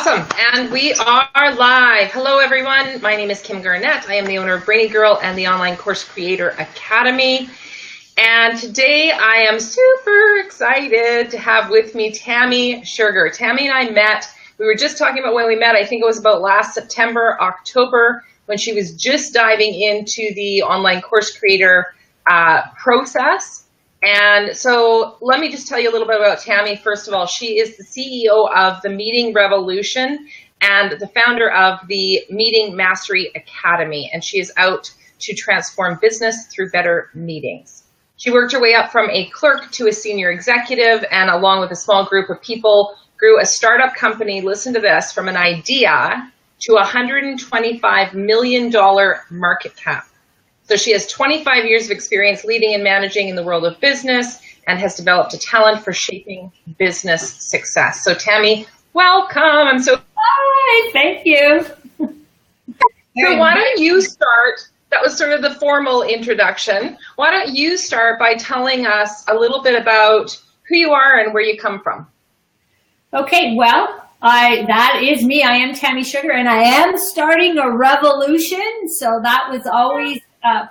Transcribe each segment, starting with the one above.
Awesome, and we are live. Hello everyone, my name is Kim Garnett. I am the owner of Brainy Girl and the Online Course Creator Academy. And today I am super excited to have with me Tammy Sherger. Tammy and I met, we were just talking about when we met, I think it was about last September, October, when she was just diving into the Online Course Creator process. And so let me just tell you a little bit about Tammy. First of all, she is the CEO of the Meeting Revolution and the founder of the Meeting Mastery Academy. And she is out to transform business through better meetings. She worked her way up from a clerk to a senior executive, and along with a small group of people, grew a startup company, listen to this, from an idea to a $125 million market cap. So she has 25 years of experience leading and managing in the world of business and has developed a talent for shaping business success. So Tammy, welcome. I'm so Hi, thank you. So why don't you start? That was sort of the formal introduction. Why don't you start by telling us a little bit about who you are and where you come from? Okay, well, that is me. I am Tammy Sherger, and I am starting a revolution. So that was always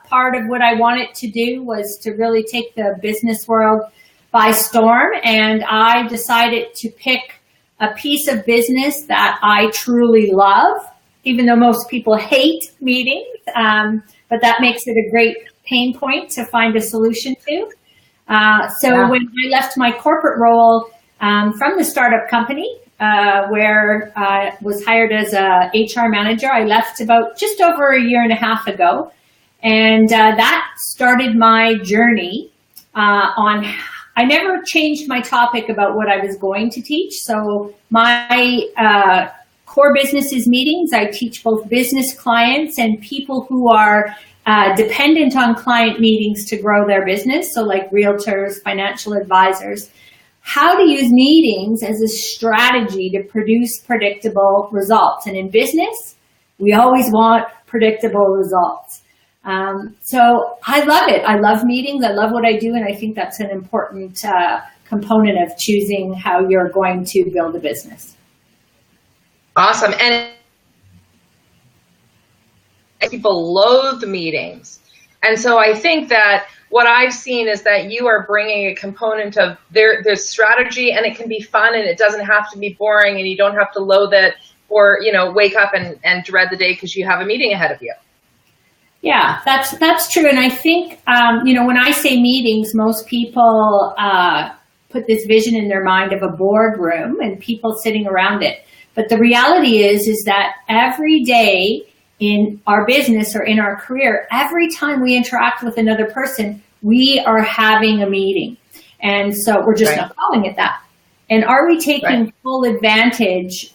part of what I wanted to do, was to really take the business world by storm. And I decided to pick a piece of business that I truly love, even though most people hate meetings, but that makes it a great pain point to find a solution to. When I left my corporate role from the startup company, where I was hired as a HR manager, I left about just over a year and a half ago. And that started my journey I never changed my topic about what I was going to teach. So my core business is meetings. I teach both business clients and people who are dependent on client meetings to grow their business. So like realtors, financial advisors, how to use meetings as a strategy to produce predictable results. And in business, we always want predictable results. So I love it. I love meetings. I love what I do. And I think that's an important component of choosing how you're going to build a business. Awesome. And people loathe meetings. And so I think that what I've seen is that you are bringing a component of their strategy, and it can be fun, and it doesn't have to be boring, and you don't have to loathe it or, wake up and dread the day because you have a meeting ahead of you. Yeah, that's true. And I think, when I say meetings, most people put this vision in their mind of a boardroom and people sitting around it. But the reality is that every day in our business or in our career, every time we interact with another person, we are having a meeting. And so we're just not calling it that. And are we taking full advantage,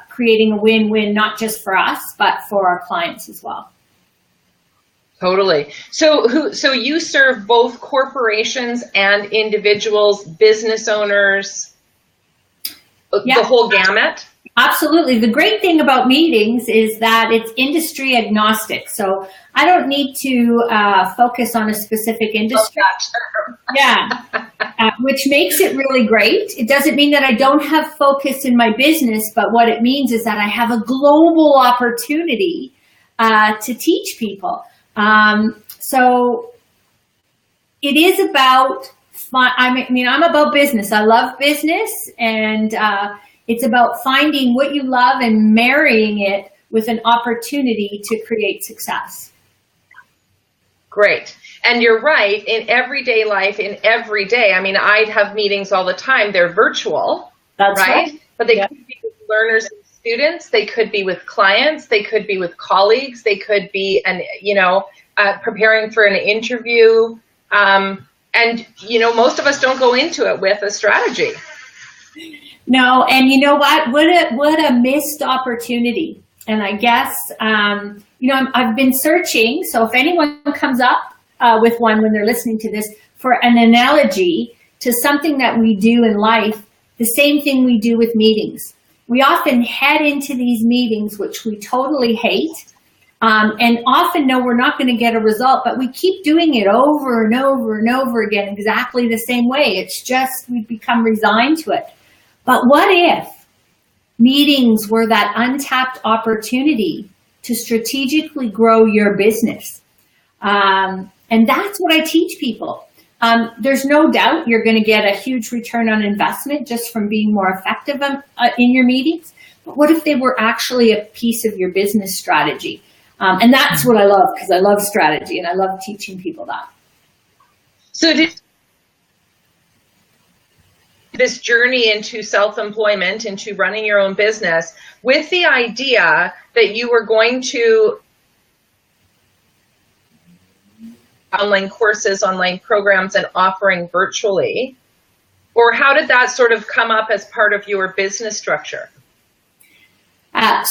creating a win-win, not just for us, but for our clients as well? Totally. So you serve both corporations and individuals, business owners, the whole gamut? Absolutely. The great thing about meetings is that it's industry agnostic. So I don't need to focus on a specific industry. Which makes it really great. It doesn't mean that I don't have focus in my business, but what it means is that I have a global opportunity to teach people. So it is about fun. I'm about business. I love business, and it's about finding what you love and marrying it with an opportunity to create success. Great. And you're right, in everyday life, I have meetings all the time. They're virtual, That's right? But they could be with learners and students. They could be with clients. They could be with colleagues. They could be, preparing for an interview. Most of us don't go into it with a strategy. No, and you know what? What a missed opportunity. And I guess, I've been searching. So if anyone comes up with one when they're listening to this, for an analogy to something that we do in life, the same thing we do with meetings. We often head into these meetings, which we totally hate, and often know we're not going to get a result, but we keep doing it over and over and over again exactly the same way. It's just we've become resigned to it. But what if meetings were that untapped opportunity to strategically grow your business. And that's what I teach people. There's no doubt you're going to get a huge return on investment just from being more effective in your meetings. But what if they were actually a piece of your business strategy? And that's what I love, because I love strategy and I love teaching people that. So did this journey into self-employment, into running your own business, with the idea that you were going to online courses, online programs, and offering virtually? Or how did that sort of come up as part of your business structure?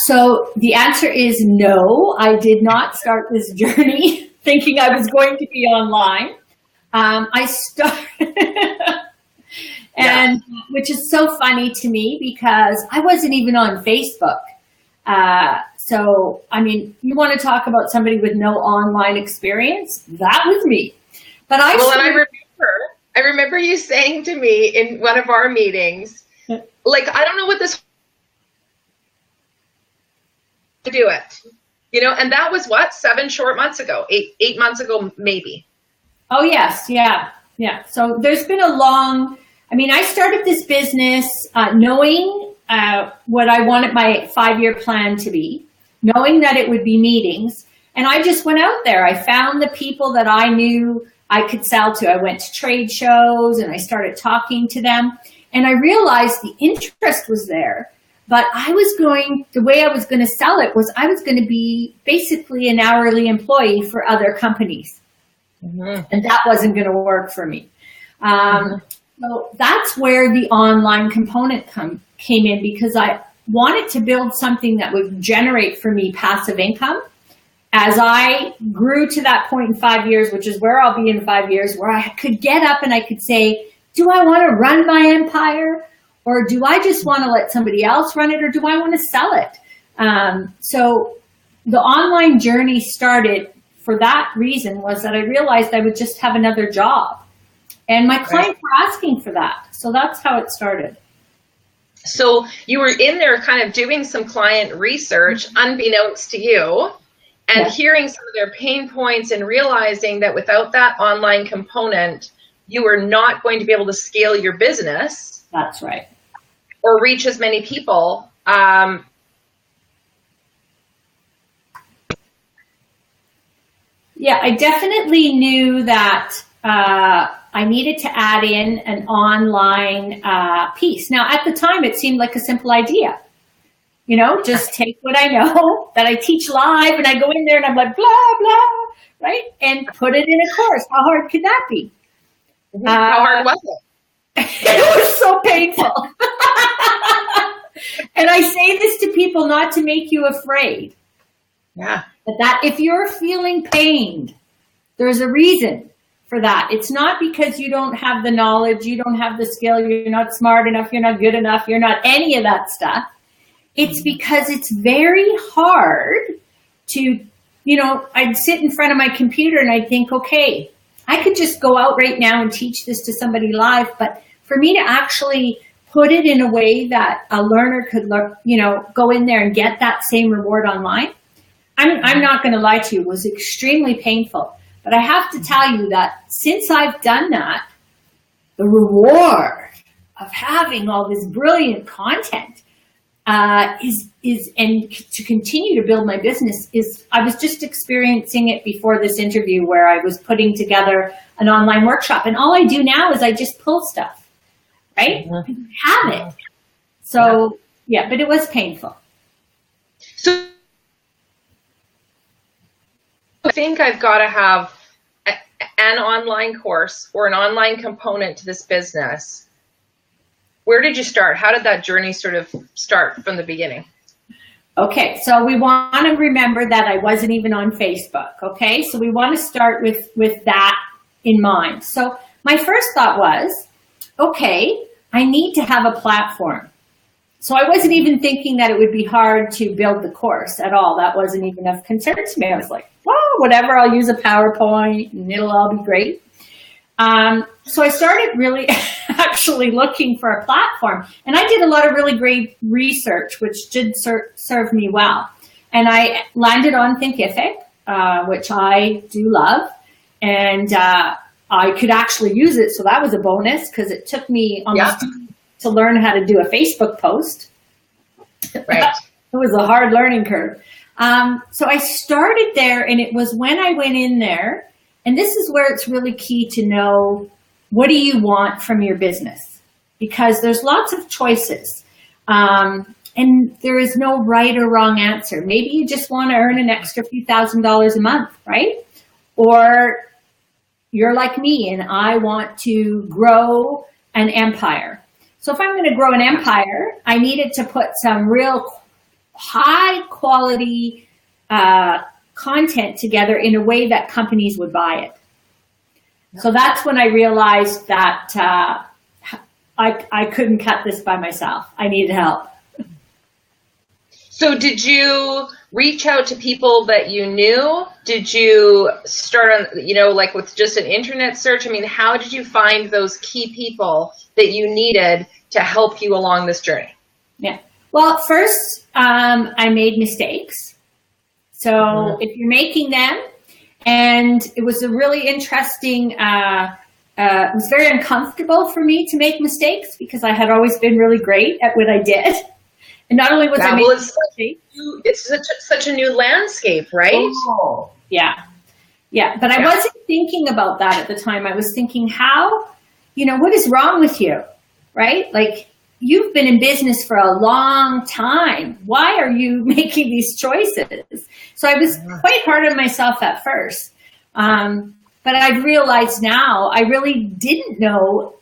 So the answer is no. I did not start this journey thinking I was going to be online. I started, and which is so funny to me because I wasn't even on Facebook. So, I mean, you want to talk about somebody with no online experience? That was me. But I remember you saying to me in one of our meetings, like, I don't know what this to do it, you know, and that was what, 7 short months ago, eight months ago, maybe. Oh, yes. Yeah. Yeah. So there's been I started this business knowing what I wanted my 5-year plan to be, knowing that it would be meetings. And I just went out there. I found the people that I knew I could sell to. I went to trade shows and I started talking to them. And I realized the interest was there. But the way I was going to sell it was I was going to be basically an hourly employee for other companies. Mm-hmm. And that wasn't going to work for me. So that's where the online component came in, because I wanted to build something that would generate for me passive income. As I grew to that point in 5 years, which is where I'll be in 5 years, where I could get up and I could say, do I want to run my empire? Or do I just want to let somebody else run it? Or do I want to sell it? So the online journey started for that reason, was that I realized I would just have another job. And my clients were asking for that. So that's how it started. So you were in there kind of doing some client research, unbeknownst to you, and hearing some of their pain points and realizing that without that online component, you were not going to be able to scale your business. That's right. Or reach as many people. Yeah, I definitely knew that I needed to add in an online piece. Now, at the time, it seemed like a simple idea. You know, just take what I know that I teach live and I go in there and I'm like, blah, blah, right? And put it in a course. How hard could that be? How hard was it? It was so painful. And I say this to people not to make you afraid. Yeah. But that if you're feeling pained, there's a reason for that. It's not because you don't have the knowledge, you don't have the skill, you're not smart enough, you're not good enough, you're not any of that stuff. It's because it's very hard to, I'd sit in front of my computer and I'd think, okay, I could just go out right now and teach this to somebody live, but for me to actually put it in a way that a learner could, go in there and get that same reward online, I'm not going to lie to you, it was extremely painful. But I have to tell you that since I've done that, the reward of having all this brilliant content is and to continue to build my business is, I was just experiencing it before this interview where I was putting together an online workshop. And all I do now is I just pull stuff, right? Mm-hmm. I have it. So, but it was painful. So I think I've got to have an online course or an online component to this business. Where did you start? How did that journey sort of start from the beginning? Okay, so we want to remember that I wasn't even on Facebook, okay? So we want to start with that in mind. So my first thought was, okay, I need to have a platform. So I wasn't even thinking that it would be hard to build the course at all. That wasn't even of concern to me. I was like, well, whatever, I'll use a PowerPoint and it'll all be great. So I started really actually looking for a platform, and I did a lot of really great research, which did serve me well. And I landed on Thinkific, which I do love, and I could actually use it. So that was a bonus because it took me almost to learn how to do a Facebook post. Right. It was a hard learning curve. So I started there, and it was when I went in there, and this is where it's really key to know, what do you want from your business? Because there's lots of choices. And there is no right or wrong answer. Maybe you just want to earn an extra few $1,000s a month, right? Or you're like me and I want to grow an empire. So if I'm going to grow an empire, I needed to put some real high quality content together in a way that companies would buy it. So that's when I realized that I couldn't cut this by myself. I needed help. So did you reach out to people that you knew? Did you start on, like with just an internet search? I mean, how did you find those key people that you needed to help you along this journey? Yeah. Well, first, I made mistakes. So if you're making them, and it was a really interesting, it was very uncomfortable for me to make mistakes because I had always been really great at what I did. And not only was I making mistakes. It's such a new landscape, right? Oh, yeah. Yeah, but I wasn't thinking about that at the time. I was thinking, what is wrong with you, right? Like, you've been in business for a long time. Why are you making these choices? So I was quite hard on myself at first. But I've realized now I really didn't know.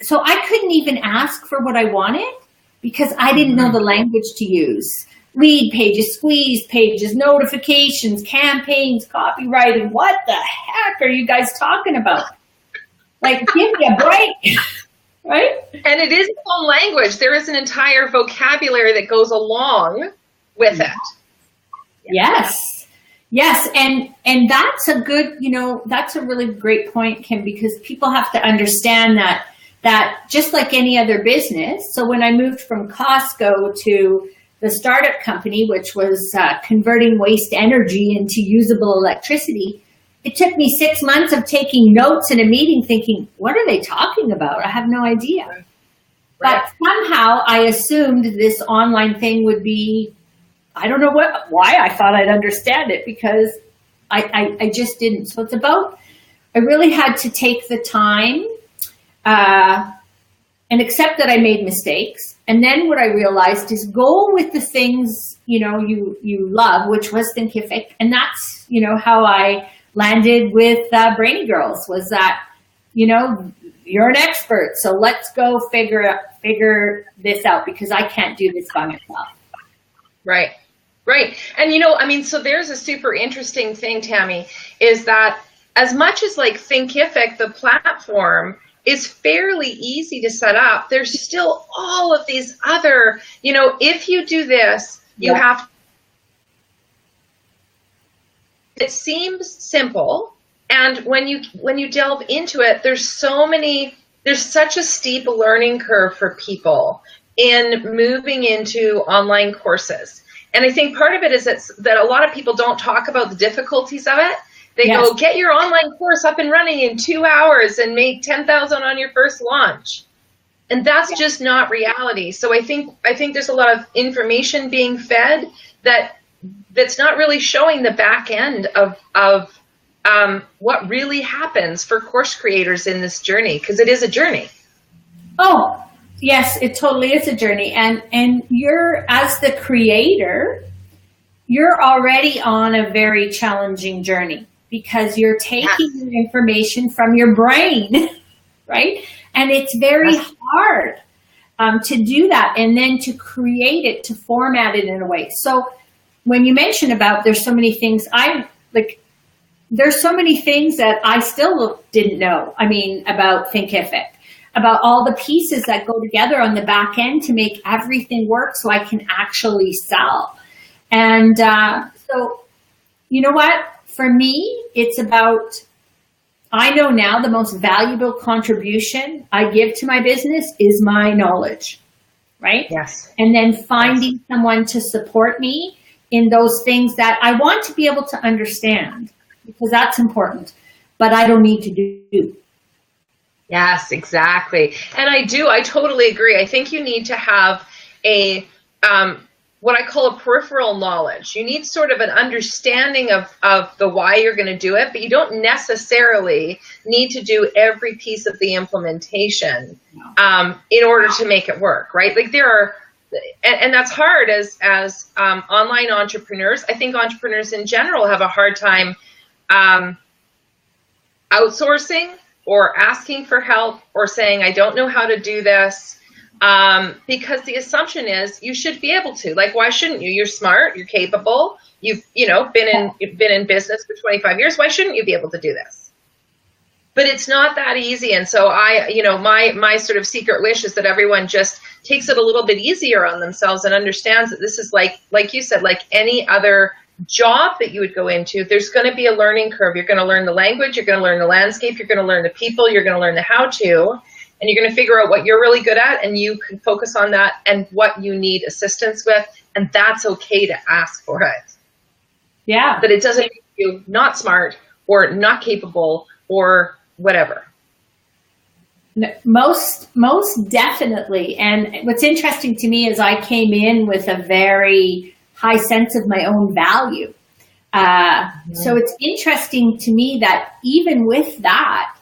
So I couldn't even ask for what I wanted because I didn't know the language to use. Lead pages, squeeze pages, notifications, campaigns, copywriting. What the heck are you guys talking about? Like, give me a break. Right? And it is its own language. There is an entire vocabulary that goes along with it. Yes. Yes. And that's a good, that's a really great point, Kim, because people have to understand that just like any other business. So when I moved from Costco to the startup company, which was converting waste energy into usable electricity, it took me 6 months of taking notes in a meeting thinking, what are they talking about? I have no idea. Right. But somehow I assumed this online thing would be, I don't know why I thought I'd understand it because I just didn't. So it's about, I really had to take the time and accept that I made mistakes. And then what I realized is go with the things, you love, which was Thinkific. And that's, how I landed with Brainy Girls was that, you're an expert. So let's go figure this out because I can't do this by myself. Right. Right. And, so there's a super interesting thing, Tammy, is that as much as like Thinkific, the platform is fairly easy to set up, there's still all of these other, if you do this, you have to. It seems simple, and when you delve into it, there's such a steep learning curve for people in moving into online courses. And I think part of it is that a lot of people don't talk about the difficulties of it. They go, get your online course up and running in 2 hours and make $10,000 on your first launch. And that's just not reality. So I think there's a lot of information being fed that's not really showing the back end of what really happens for course creators in this journey, because it is a journey. Oh, yes, it totally is a journey. And you're, as the creator, you're already on a very challenging journey because you're taking your information from your brain, right? And it's very hard to do that and then to create it, to format it in a way. So when you mention about there's so many things, there's so many things that I still didn't know. About Thinkific, about all the pieces that go together on the back end to make everything work so I can actually sell. And so, you know what? For me, it's about I know now the most valuable contribution I give to my business is my knowledge, right? Yes. And then finding someone to support me in those things that I want to be able to understand, because that's important, but I don't need to do. Yes, exactly. And I totally agree. I think you need to have a, what I call a peripheral knowledge. You need sort of an understanding of the why you're going to do it, but you don't necessarily need to do every piece of the implementation in order to make it work, right? Like there are, and that's hard as online entrepreneurs. I think entrepreneurs in general have a hard time outsourcing or asking for help or saying, I don't know how to do this, because the assumption is you should be able to. Like, why shouldn't you? You're smart, you're capable, you've been in business for 25 years. Why shouldn't you be able to do this? But it's not that easy. And so my sort of secret wish is that everyone just takes it a little bit easier on themselves and understands that this is like you said, like any other job that you would go into. There's going to be a learning curve. You're going to learn the language, you're going to learn the landscape, you're going to learn the people, you're going to learn the how-to, and you're going to figure out what you're really good at, and you can focus on that and what you need assistance with, and that's okay to ask for it. Yeah. But it doesn't make you not smart or not capable or whatever. Most definitely. And what's interesting to me is I came in with a very high sense of my own value. So it's interesting to me that even with that,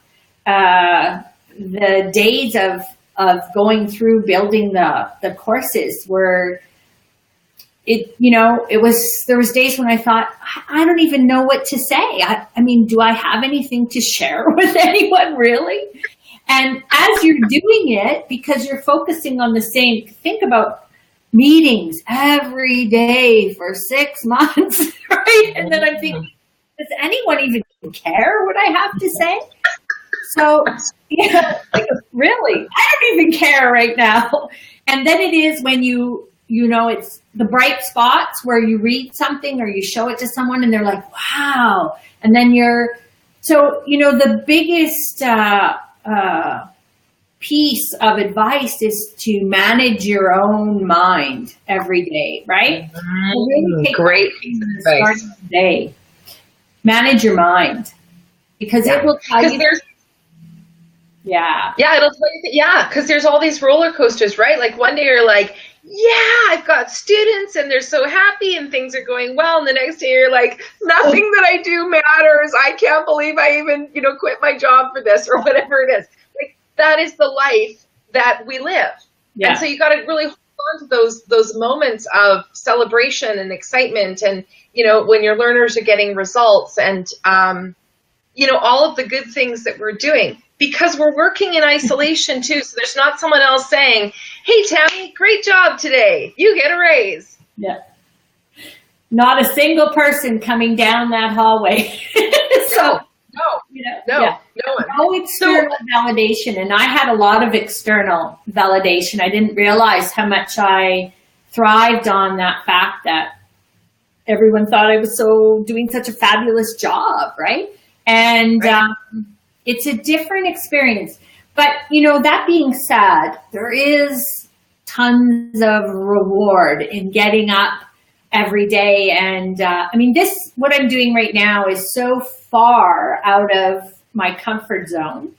the days of going through building the courses were, there was days when I thought, I don't even know what to say. I mean, do I have anything to share with anyone really? And as you're doing it, because you're focusing on the same, think about meetings every day for 6 months, right? And then I'm thinking, does anyone even care what I have to say? So, really, I don't even care right now. And then it is when it's the bright spots where you read something or you show it to someone and they're like, wow. And then the biggest piece of advice is to manage your own mind every day, right? Really great advice. Day. Manage your mind, because it will tell you. Yeah, it'll tell you. Yeah, because there's all these roller coasters, right? Like one day you're like, yeah, I've got students and they're so happy and things are going well. And the next day you're like, nothing that I do matters. I can't believe I even, quit my job for this or whatever it is. Like that is the life that we live. Yeah. And so you got to really hold on to those moments of celebration and excitement. And, when your learners are getting results and, all of the good things that we're doing. Because we're working in isolation too. So there's not someone else saying, hey, Tammy, great job today. You get a raise. Yeah. Not a single person coming down that hallway. No one. No external validation. And I had a lot of external validation. I didn't realize how much I thrived on that fact that everyone thought I was doing such a fabulous job, right? And it's a different experience. But, that being said, there is tons of reward in getting up every day. And what I'm doing right now is so far out of my comfort zone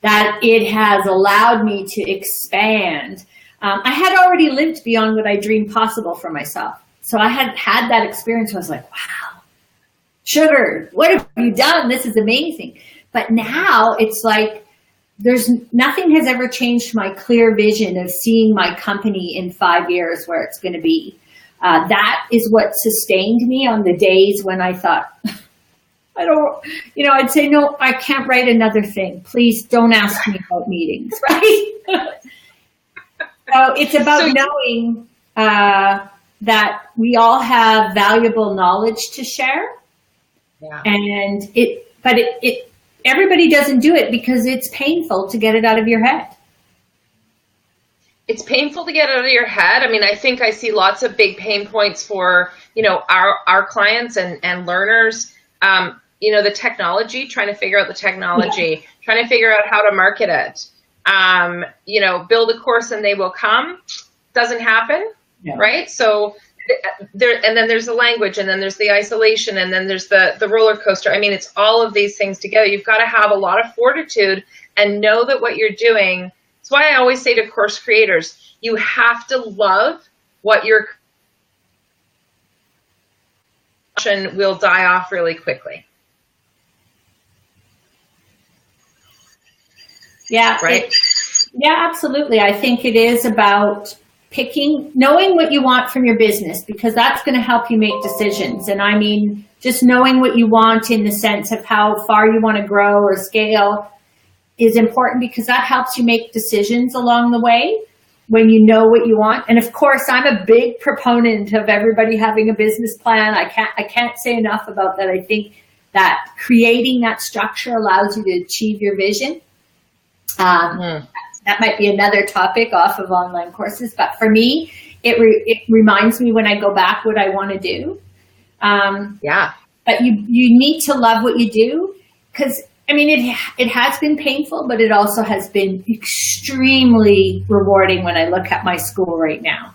that it has allowed me to expand. I had already lived beyond what I dreamed possible for myself. So I had that experience where I was like, wow, Sugar, what have you done? This is amazing. But now it's like nothing has ever changed my clear vision of seeing my company in 5 years where it's going to be. That is what sustained me on the days when I thought, I'd say, no, I can't write another thing. Please don't ask me about meetings, right? So it's about knowing that we all have valuable knowledge to share. Yeah. And everybody doesn't do it because it's painful to get it out of your head. It's painful to get out of your head. I think I see lots of big pain points for, our clients and learners. the technology, trying to figure out the technology, trying to figure out how to market it. Build a course and they will come. Doesn't happen, right? So and then there's the language, and then there's the isolation, and then there's the roller coaster. I mean, it's all of these things together. You've got to have a lot of fortitude and know that what you're doing. That's why I always say to course creators, you have to love what your passion will die off really quickly. Yeah. Right. Yeah, absolutely. I think it is about knowing what you want from your business, because that's going to help you make decisions. And I mean, just knowing what you want in the sense of how far you want to grow or scale is important, because that helps you make decisions along the way when you know what you want. And of course, I'm a big proponent of everybody having a business plan. I can't say enough about that. I think that creating that structure allows you to achieve your vision. That might be another topic off of online courses, but for me, it reminds me when I go back what I want to do. But you need to love what you do, because I mean, it has been painful, but it also has been extremely rewarding when I look at my school right now.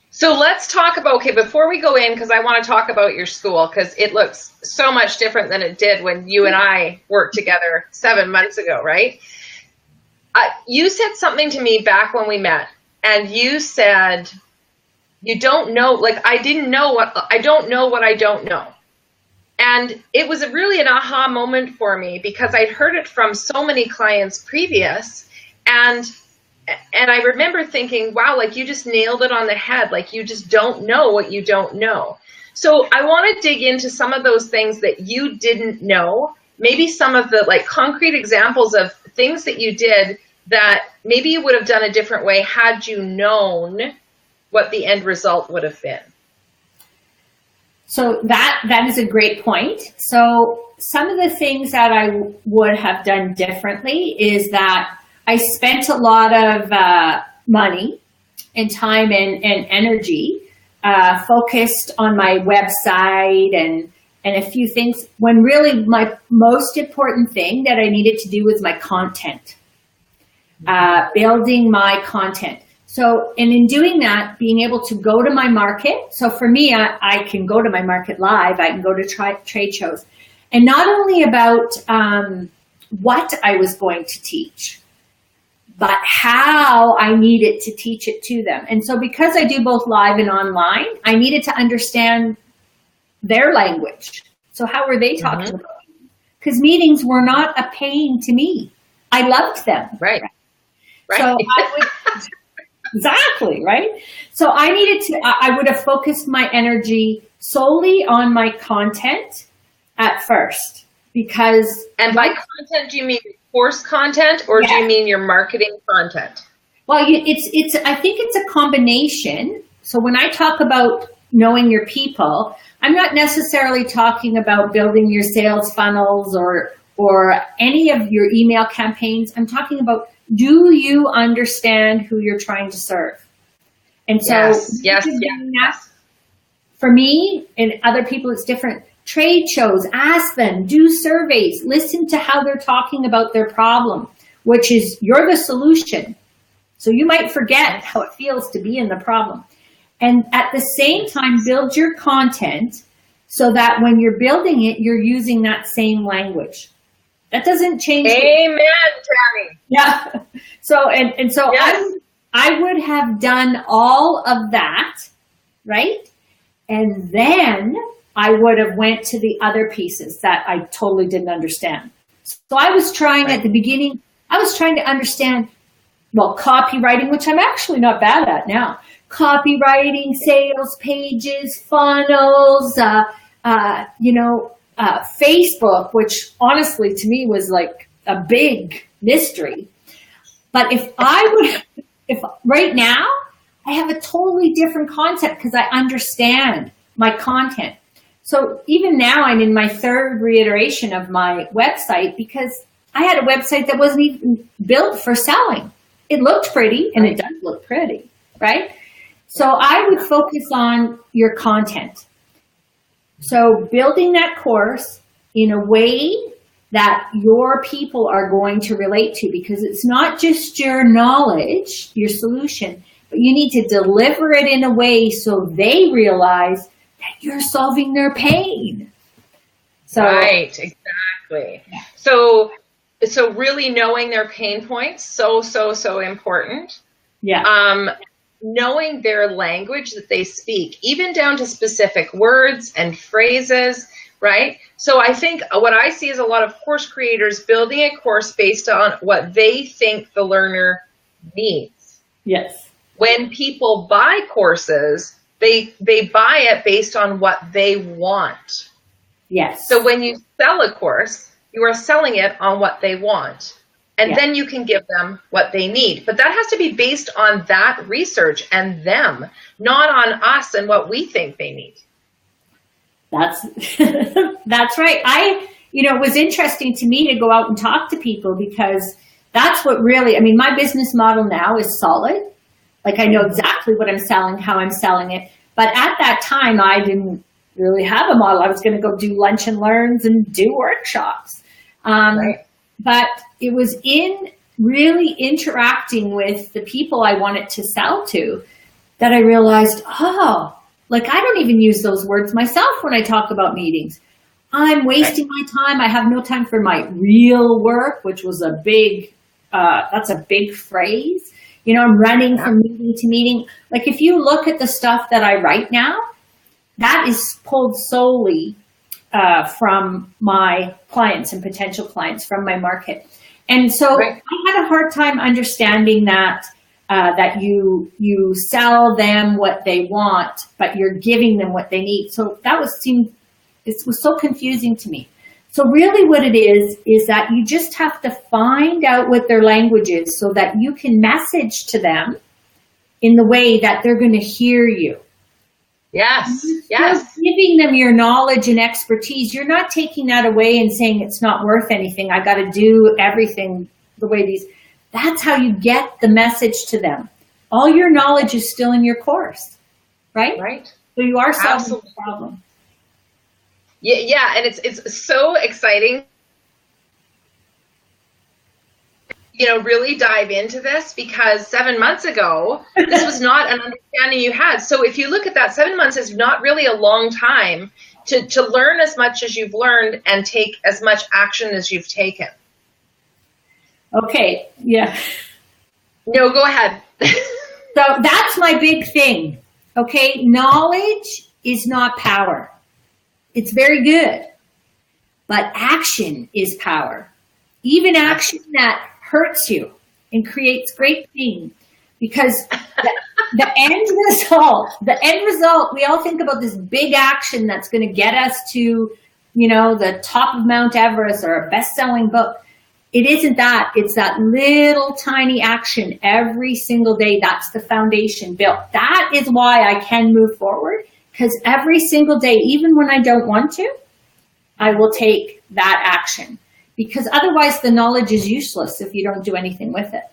So let's talk about, before we go in, because I want to talk about your school, because it looks so much different than it did when you and I worked together 7 months ago, right? You said something to me back when we met, and you said, you don't know, like, I don't know what I don't know. And it was really an aha moment for me, because I'd heard it from so many clients previous, and I remember thinking, wow, like, you just nailed it on the head. Like, you just don't know what you don't know. So I want to dig into some of those things that you didn't know, maybe some of the like concrete examples of things that you did that maybe you would have done a different way had you known what the end result would have been. So that is a great point. So some of the things that I would have done differently is that I spent a lot of money and time and energy focused on my website and a few things, when really my most important thing that I needed to do was my content, building my content. So, and in doing that, being able to go to my market. So for me, I can go to my market live. I can go to trade shows, and not only about what I was going to teach, but how I needed to teach it to them. And so because I do both live and online, I needed to understand their language. So how were they talking about it? Because meetings were not a pain to me. I loved them. Right. So I would, exactly, right? So I would have focused my energy solely on my content at first, because. And by content, do you mean course content, or do you mean your marketing content? Well, I think it's a combination. So when I talk about knowing your people, I'm not necessarily talking about building your sales funnels or any of your email campaigns. I'm talking about, do you understand who you're trying to serve? And so yes. For me and other people, it's different. Trade shows, ask them, do surveys, listen to how they're talking about their problem, which is you're the solution. So you might forget how it feels to be in the problem. And at the same time, build your content so that when you're building it, you're using that same language. That doesn't change. Amen, Tammy. Yeah. So, and so yes. I would have done all of that, right? And then I would have went to the other pieces that I totally didn't understand. So I was trying at the beginning, I was trying to understand, well, copywriting, which I'm actually not bad at now. Copywriting, sales pages, funnels, Facebook, which honestly to me was like a big mystery. But if right now I have a totally different concept because I understand my content. So even now I'm in my third reiteration of my website because I had a website that wasn't even built for selling. It looked pretty, and it does look pretty, right? So I would focus on your content. So building that course, in a way that your people are going to relate to, because it's not just your knowledge, your solution, but you need to deliver it in a way so they realize that you're solving their pain. So, right, exactly. So really knowing their pain points, so important. Yeah. Knowing their language that they speak, even down to specific words and phrases, right? So I think what I see is a lot of course creators building a course based on what they think the learner needs. Yes. When people buy courses, they buy it based on what they want. Yes. So when you sell a course, you are selling it on what they want. And then you can give them what they need. But that has to be based on that research and them, not on us and what we think they need. That's that's right. It was interesting to me to go out and talk to people, because that's what really, my business model now is solid. Like, I know exactly what I'm selling, how I'm selling it. But at that time, I didn't really have a model. I was going to go do lunch and learns and do workshops. Right. But it was in really interacting with the people I wanted to sell to that I realized, I don't even use those words myself when I talk about meetings. I'm wasting my time. I have no time for my real work, which was that's a big phrase. I'm running from meeting to meeting. Like, if you look at the stuff that I write now, that is pulled solely from my clients and potential clients, from my market. And so I had a hard time understanding that you sell them what they want, but you're giving them what they need. So it was so confusing to me. So really what it is that you just have to find out what their language is so that you can message to them in the way that they're going to hear you. Yes. You're giving them your knowledge and expertise. You're not taking that away and saying it's not worth anything. I got to do everything the way that's how you get the message to them. All your knowledge is still in your course, right? Right. So you are solving the problem. Yeah, and it's so exciting. Really dive into this, because 7 months ago, this was not an understanding you had. So if you look at that, 7 months is not really a long time to learn as much as you've learned and take as much action as you've taken. Okay. Yeah. No, go ahead. So that's my big thing. Okay. Knowledge is not power. It's very good, but action is power. Even action that hurts you and creates great pain, because the end result, we all think about this big action that's going to get us to, the top of Mount Everest or a best-selling book. It isn't that. It's that little tiny action every single day. That's the foundation built. That is why I can move forward, because every single day, even when I don't want to, I will take that action. Because otherwise the knowledge is useless if you don't do anything with it.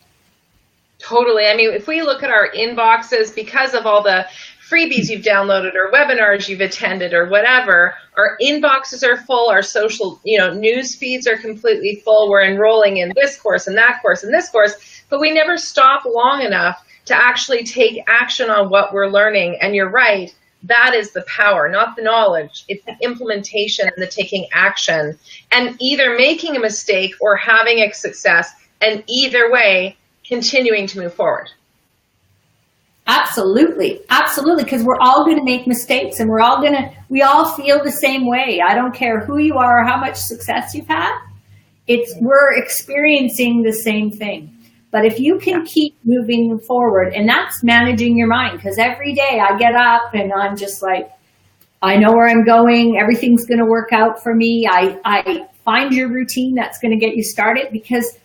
Totally. If we look at our inboxes, because of all the freebies you've downloaded or webinars you've attended or whatever, our inboxes are full, our social, news feeds are completely full. We're enrolling in this course and that course and this course, but we never stop long enough to actually take action on what we're learning. And you're right. That is the power, not the knowledge. It's the implementation and the taking action, and either making a mistake or having a success, and either way, continuing to move forward. Absolutely. Absolutely. Because we're all going to make mistakes, and we all feel the same way. I don't care who you are or how much success you've had. We're experiencing the same thing. But if you can keep moving forward, and that's managing your mind, because every day I get up and I'm just like, I know where I'm going. Everything's going to work out for me. I find your routine that's going to get you started, because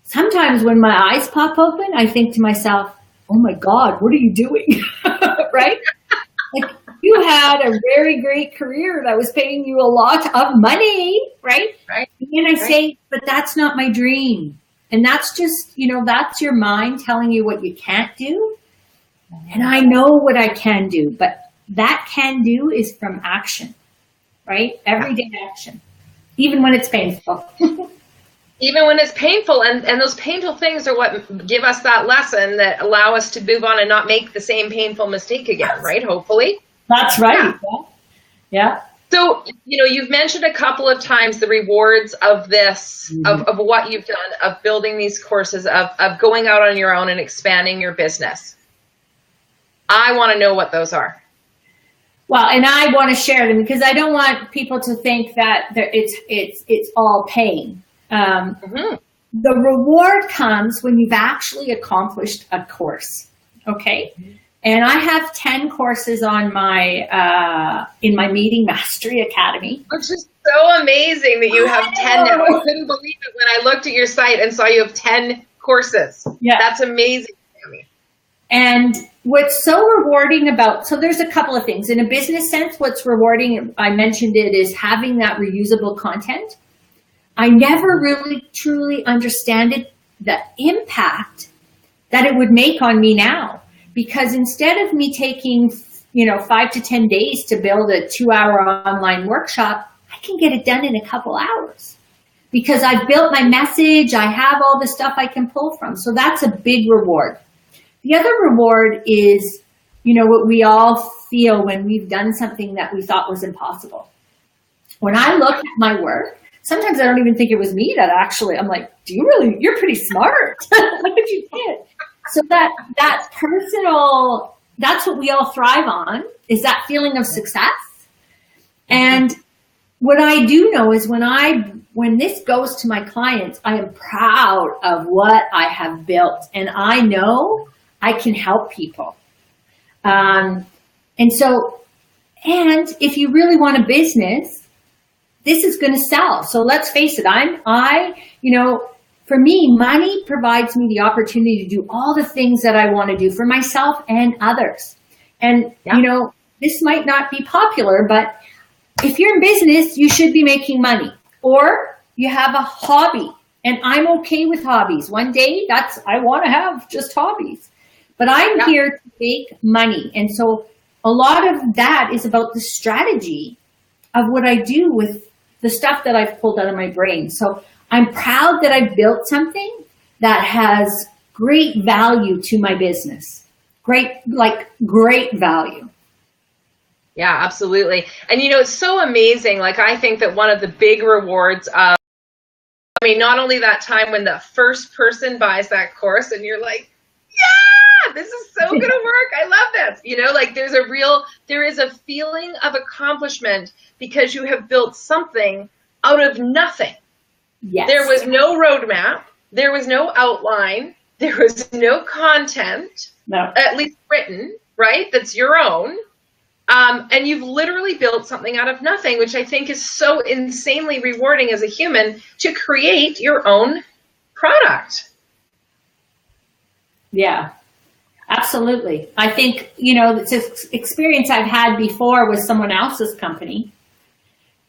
sometimes when my eyes pop open, I think to myself, oh my God, what are you doing? Right? Like, you had a very great career that was paying you a lot of money, right? Right. And I say, but that's not my dream. And that's just, that's your mind telling you what you can't do. And I know what I can do, but that can do is from action, right? Everyday action. even when it's painful. Even when it's painful, and those painful things are what give us that lesson that allow us to move on and not make the same painful mistake again, right? Hopefully. That's right. Yeah. So, you've mentioned a couple of times the rewards of this, of what you've done, of building these courses, of going out on your own and expanding your business. I want to know what those are. Well, and I want to share them because I don't want people to think that it's all pain. The reward comes when you've actually accomplished a course. Okay. And I have 10 courses on my, in my Meeting Mastery Academy. Which is so amazing that you have 10 now. I couldn't believe it when I looked at your site and saw you have 10 courses. Yeah. That's amazing, Tammy. And what's so rewarding about, so there's a couple of things. In a business sense, what's rewarding, I mentioned it, is having that reusable content. I never really truly understood the impact that it would make on me now. Because instead of me taking, 5 to 10 days to build a 2-hour online workshop, I can get it done in a couple hours. Because I've built my message, I have all the stuff I can pull from. So that's a big reward. The other reward is, what we all feel when we've done something that we thought was impossible. When I look at my work, sometimes I don't even think it was me that I'm like, you're pretty smart. Look what you did. So that personal, that's what we all thrive on, is that feeling of success. And what I do know is when this goes to my clients, I am proud of what I have built, and I know I can help people. And if you really want a business, this is going to sell. So let's face it, for me, money provides me the opportunity to do all the things that I want to do for myself and others. And, this might not be popular, but if you're in business, you should be making money, or you have a hobby. And I'm okay with hobbies. One day I want to have just hobbies, but I'm here to make money. And so a lot of that is about the strategy of what I do with the stuff that I've pulled out of my brain. So I'm proud that I've built something that has great value to my business. Great value. Yeah, absolutely. And it's so amazing. Like, I think that one of the big rewards of, not only that time when the first person buys that course and you're like, yeah, this is so going to work. I love this. There is a feeling of accomplishment because you have built something out of nothing. Yes. There was no roadmap. There was no outline. There was no content, at least written, right? That's your own. And you've literally built something out of nothing, which I think is so insanely rewarding as a human, to create your own product. Yeah, absolutely. I think, it's an experience I've had before with someone else's company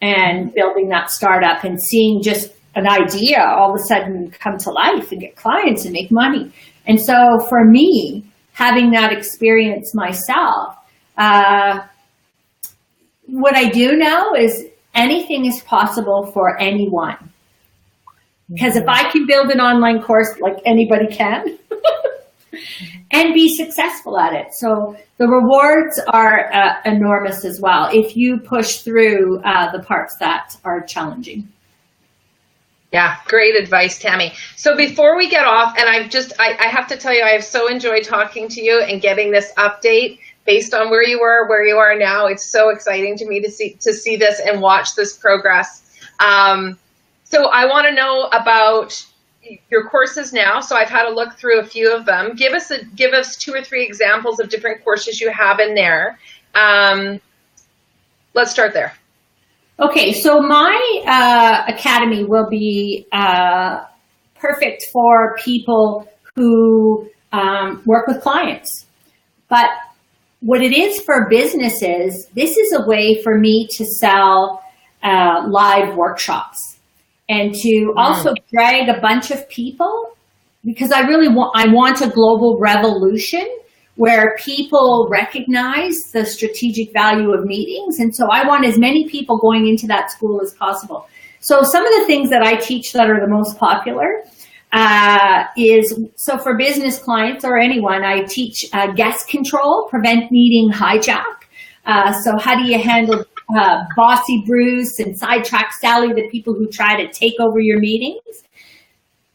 and building that startup and seeing just an idea all of a sudden come to life and get clients and make money. And so for me, having that experience myself, what I do know is anything is possible for anyone. Because if I can build an online course like anybody can and be successful at it. So the rewards are enormous as well if you push through the parts that are challenging. Yeah, great advice, Tammy. So before we get off, and I have to tell you, I have so enjoyed talking to you and getting this update based on where you were, where you are now. It's so exciting to me to see this and watch this progress. So I want to know about your courses now. So I've had a look through a few of them. Give us 2 or 3 examples of different courses you have in there. Let's start there. Okay, so my academy will be perfect for people who work with clients. But what it is for businesses, this is a way for me to sell live workshops and to also drag a bunch of people, because I want a global revolution where people recognize the strategic value of meetings. And so I want as many people going into that school as possible. So some of the things that I teach that are the most popular so for business clients or anyone, I teach guest control, prevent meeting hijack. So how do you handle bossy Bruce and sidetrack Sally, the people who try to take over your meetings?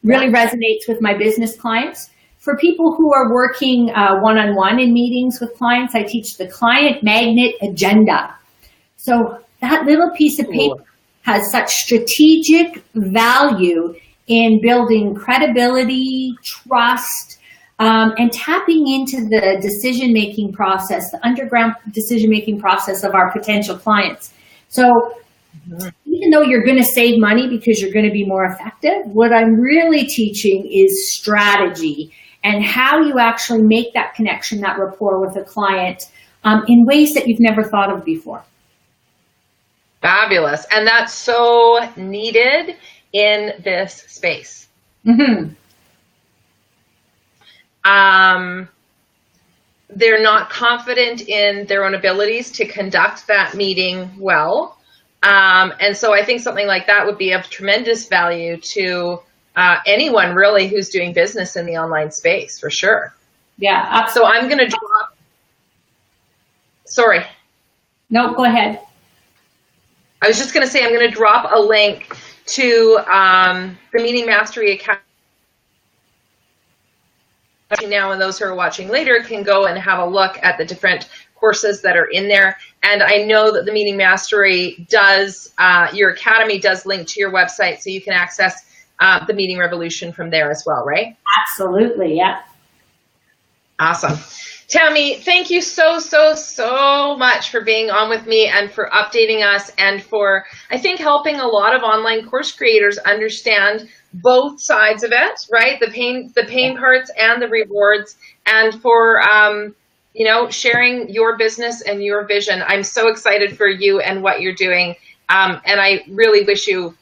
Really resonates with my business clients. For people who are working one-on-one in meetings with clients, I teach the client magnet agenda. So that little piece of paper has such strategic value in building credibility, trust, and tapping into the decision-making process, the underground decision-making process of our potential clients. So even though you're going to save money because you're going to be more effective, what I'm really teaching is strategy and how you actually make that connection, that rapport with a client in ways that you've never thought of before. Fabulous. And that's so needed in this space. Mm-hmm. They're not confident in their own abilities to conduct that meeting well. And so I think something like that would be of tremendous value to anyone really who's doing business in the online space, for sure. Yeah, absolutely. So I'm going to drop, sorry. No, go ahead. I was just going to say, I'm going to drop a link to the Meeting Mastery Academy now, and those who are watching later can go and have a look at the different courses that are in there. And I know that the Meeting Mastery does, your academy does link to your website, so you can access the Meeting Revolution from there as well, right? Absolutely, yeah. Awesome. Tammy, thank you so, so, so much for being on with me and for updating us and for, I think, helping a lot of online course creators understand both sides of it, right? The pain parts and the rewards, and for, you know, sharing your business and your vision. I'm so excited for you and what you're doing. And I really wish you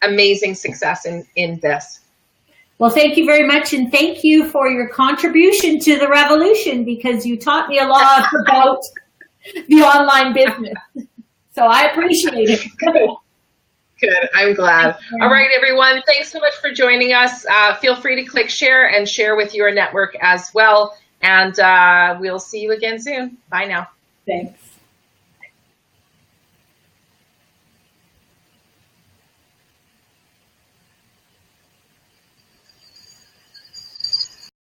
amazing success in this. Well, thank you very much, and thank you for your contribution to the revolution, because you taught me a lot about the online business. So I appreciate it. Good. I'm glad. All right, everyone. Thanks so much for joining us. Feel free to click share and share with your network as well. And we'll see you again soon. Bye now. Thanks.